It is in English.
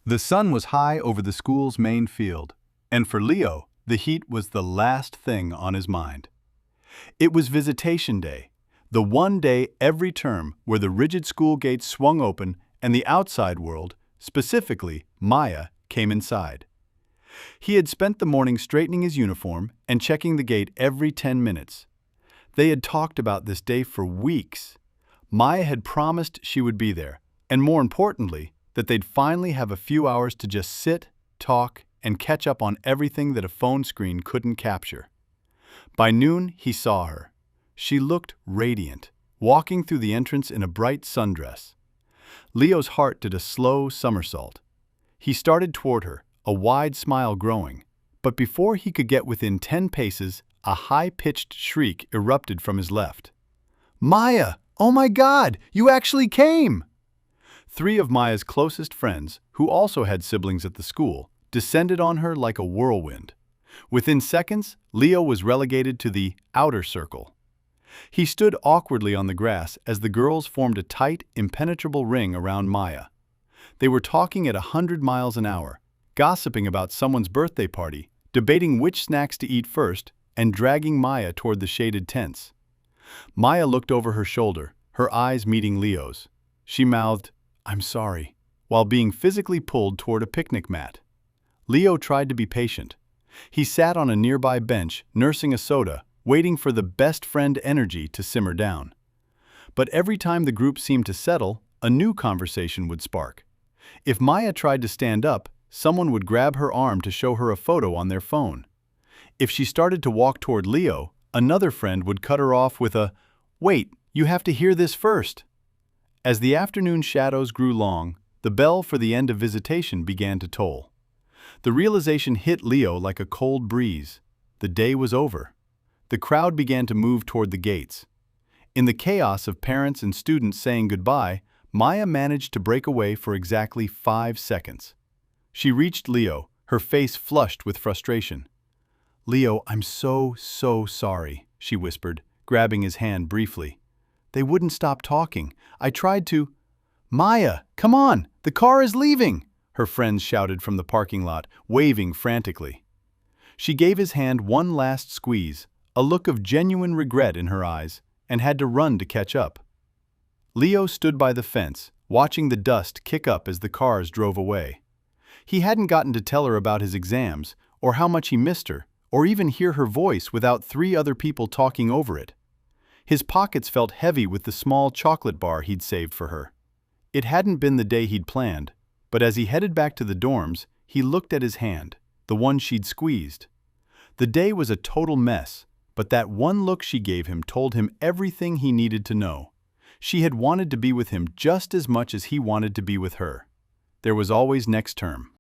The sun was high over the school's main field, and for Leo, the heat was the last thing on his mind. It was Visitation Day, the one day every term where the rigid school gates swung open and the outside world, specifically Maya, came inside. He had spent the morning straightening his uniform and checking the gate every 10 minutes. They had talked about this day for weeks. Maya had promised she would be there, and more importantly, that they'd finally have a few hours to just sit, talk, and catch up on everything that a phone screen couldn't capture. By noon, he saw her. She looked radiant, walking through the entrance in a bright sundress. Leo's heart did a slow somersault. He started toward her, a wide smile growing, but before he could get within 10 paces, a high-pitched shriek erupted from his left. "Maya! Oh my God! You actually came!" 3 of Maya's closest friends, who also had siblings at the school, descended on her like a whirlwind. Within seconds, Leo was relegated to the outer circle. He stood awkwardly on the grass as the girls formed a tight, impenetrable ring around Maya. They were talking at 100 miles an hour, gossiping about someone's birthday party, debating which snacks to eat first, and dragging Maya toward the shaded tents. Maya looked over her shoulder, her eyes meeting Leo's. She mouthed, "I'm sorry," while being physically pulled toward a picnic mat. Leo tried to be patient. He sat on a nearby bench, nursing a soda, waiting for the best friend energy to simmer down. But every time the group seemed to settle, a new conversation would spark. If Maya tried to stand up, someone would grab her arm to show her a photo on their phone. If she started to walk toward Leo, another friend would cut her off with a, "Wait, you have to hear this first." As the afternoon shadows grew long, the bell for the end of Visitation began to toll. The realization hit Leo like a cold breeze. The day was over. The crowd began to move toward the gates. In the chaos of parents and students saying goodbye, Maya managed to break away for exactly 5 seconds. She reached Leo, her face flushed with frustration. "Leo, I'm so sorry," she whispered, grabbing his hand briefly. "They wouldn't stop talking. I tried to—" "Maya, come on! The car is leaving!" her friends shouted from the parking lot, waving frantically. She gave his hand one last squeeze, a look of genuine regret in her eyes, and had to run to catch up. Leo stood by the fence, watching the dust kick up as the cars drove away. He hadn't gotten to tell her about his exams, or how much he missed her, or even hear her voice without 3 other people talking over it. His pockets felt heavy with the small chocolate bar he'd saved for her. It hadn't been the day he'd planned, but as he headed back to the dorms, he looked at his hand, the one she'd squeezed. The day was a total mess, but that one look she gave him told him everything he needed to know. She had wanted to be with him just as much as he wanted to be with her. There was always next term.